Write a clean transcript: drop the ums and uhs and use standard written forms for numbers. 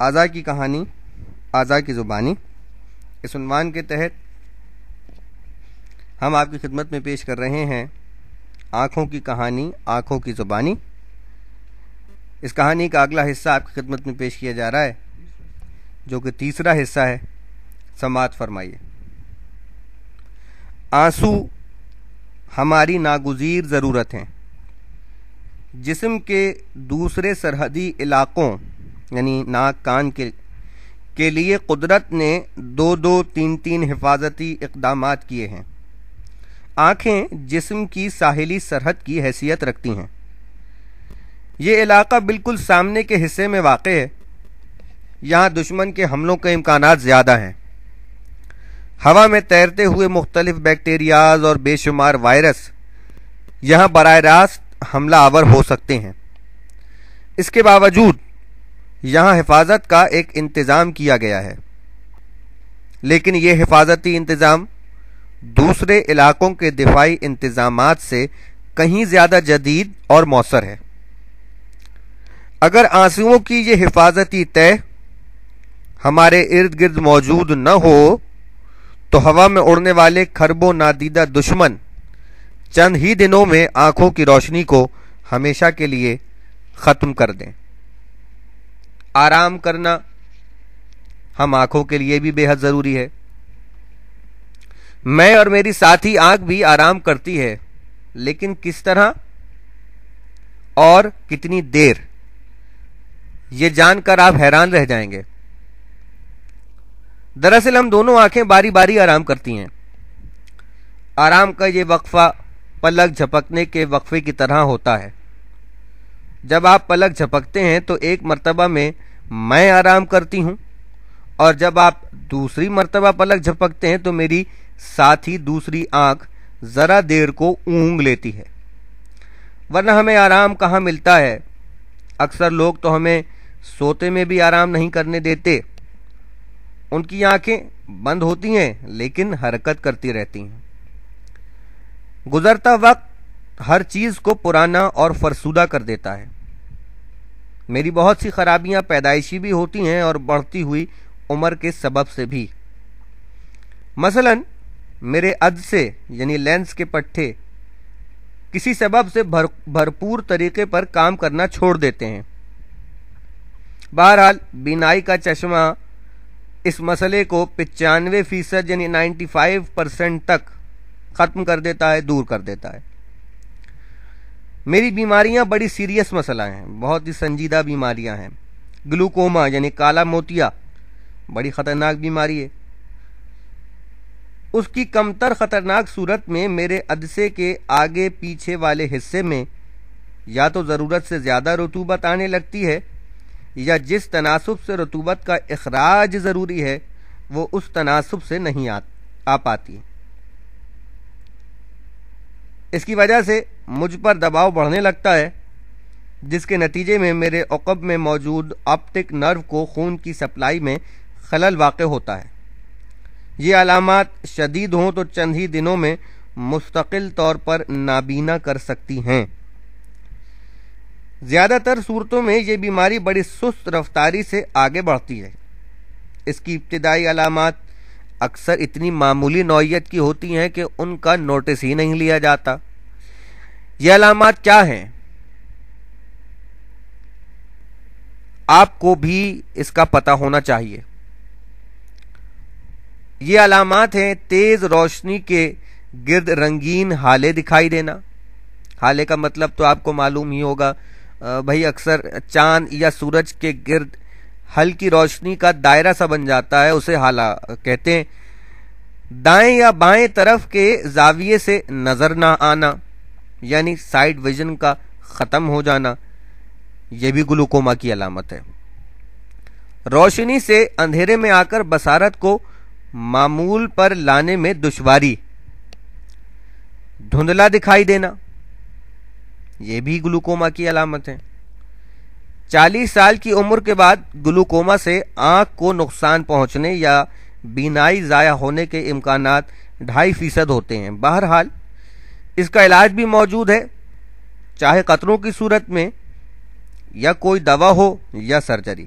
اعضاء کی کہانی، اعضاء کی زبانی، اس عنوان کے تحت ہم آپ کی خدمت میں پیش کر رہے ہیں آنکھوں کی کہانی، آنکھوں کی زبانی۔ اس کہانی کا اگلا حصہ آپ کی خدمت میں پیش کیا جا رہا ہے، جو کہ تیسرا حصہ ہے۔ سماعت فرمائیے۔ آنسو ہماری ناگزیر ضرورت ہیں۔ جسم کے دوسرے سرحدی علاقوں یعنی ناک کان کے لیے قدرت نے دو تین حفاظتی اقدامات کیے ہیں۔ آنکھیں جسم کی ساحلی سرحد کی حیثیت رکھتی ہیں۔ یہ علاقہ بالکل سامنے کے حصے میں واقع ہے۔ یہاں دشمن کے حملوں کے امکانات زیادہ ہیں۔ ہوا میں تیرتے ہوئے مختلف بیکٹیریاز اور بے شمار وائرس یہاں براہ راست حملہ آور ہو سکتے ہیں۔ اس کے باوجود یہاں حفاظت کا ایک انتظام کیا گیا ہے، لیکن یہ حفاظتی انتظام دوسرے علاقوں کے دفاعی انتظامات سے کہیں زیادہ جدید اور مؤثر ہے۔ اگر آنسوؤں کی یہ حفاظتی تہ ہمارے ارد گرد موجود نہ ہو تو ہوا میں اڑنے والے کھربوں نادیدہ دشمن چند ہی دنوں میں آنکھوں کی روشنی کو ہمیشہ کے لیے ختم کر دیں۔ آرام کرنا ہم آنکھوں کے لیے بھی بے حد ضروری ہے۔ میں اور میری ساتھی آنکھ بھی آرام کرتی ہے، لیکن کس طرح اور کتنی دیر، یہ جان کر آپ حیران رہ جائیں گے۔ دراصل ہم دونوں آنکھیں باری باری آرام کرتی ہیں۔ آرام کا یہ وقفہ پلک جھپکنے کے وقفے کی طرح ہوتا ہے۔ جب آپ پلک جھپکتے ہیں تو ایک مرتبہ میں آرام کرتی ہوں، اور جب آپ دوسری مرتبہ پلک جھپکتے ہیں تو میری ساتھی دوسری آنکھ ذرا دیر کو اونگ لیتی ہے۔ ورنہ ہمیں آرام کہاں ملتا ہے؟ اکثر لوگ تو ہمیں سوتے میں بھی آرام نہیں کرنے دیتے۔ ان کی آنکھیں بند ہوتی ہیں لیکن حرکت کرتی رہتی ہیں۔ گزرتا وقت ہر چیز کو پرانا اور فرسودہ کر دیتا ہے۔ میری بہت سی خرابیاں پیدائشی بھی ہوتی ہیں اور بڑھتی ہوئی عمر کے سبب سے بھی۔ مثلا میرے عدسے یعنی لینس کے پٹھے کسی سبب سے بھرپور طریقے پر کام کرنا چھوڑ دیتے ہیں۔ بہرحال بینائی کا چشمہ اس مسئلے کو 95% یعنی 95% تک ختم کر دیتا ہے، دور کر دیتا ہے۔ میری بیماریاں بڑی سیریس مسئلہ ہیں، بہت ہی سنجیدہ بیماریاں ہیں۔ گلوکوما یعنی کالا موتیا بڑی خطرناک بیماری ہے۔ اس کی کمتر خطرناک صورت میں میرے عدسے کے آگے پیچھے والے حصے میں یا تو ضرورت سے زیادہ رطوبت آنے لگتی ہے، یا جس تناسب سے رطوبت کا اخراج ضروری ہے وہ اس تناسب سے نہیں آ پاتی۔ اس کی وجہ سے مجھ پر دباؤ بڑھنے لگتا ہے، جس کے نتیجے میں میرے عقب میں موجود آپٹک نرو کو خون کی سپلائی میں خلل واقع ہوتا ہے۔ یہ علامات شدید ہوں تو چند ہی دنوں میں مستقل طور پر نابینا کر سکتی ہیں۔ زیادہ تر صورتوں میں یہ بیماری بڑی سست رفتاری سے آگے بڑھتی ہے۔ اس کی ابتدائی علامات اکثر اتنی معمولی نوعیت کی ہوتی ہیں کہ ان کا نوٹس ہی نہیں لیا جاتا۔ یہ علامات کیا ہیں؟ آپ کو بھی اس کا پتہ ہونا چاہیے۔ یہ علامات ہیں تیز روشنی کے گرد رنگین ہالے دکھائی دینا۔ ہالے کا مطلب تو آپ کو معلوم ہی ہوگا بھائی، اکثر چاند یا سورج کے گرد ہلکی روشنی کا دائرہ سا بن جاتا ہے، اسے ہالہ کہتے ہیں۔ دائیں یا بائیں طرف کے زاویے سے نظر نہ آنا یعنی سائیڈ ویژن کا ختم ہو جانا، یہ بھی گلوکوما کی علامت ہے۔ روشنی سے اندھیرے میں آ کر بصارت کو معمول پر لانے میں دشواری، دھندلا دکھائی دینا، یہ بھی گلوکوما کی علامت ہے۔ 40 سال کی عمر کے بعد گلوکوما سے آنکھ کو نقصان پہنچنے یا بینائی ضائع ہونے کے امکانات 2.5% ہوتے ہیں۔ بہرحال اس کا علاج بھی موجود ہے، چاہے قطروں کی صورت میں یا کوئی دوا ہو یا سرجری۔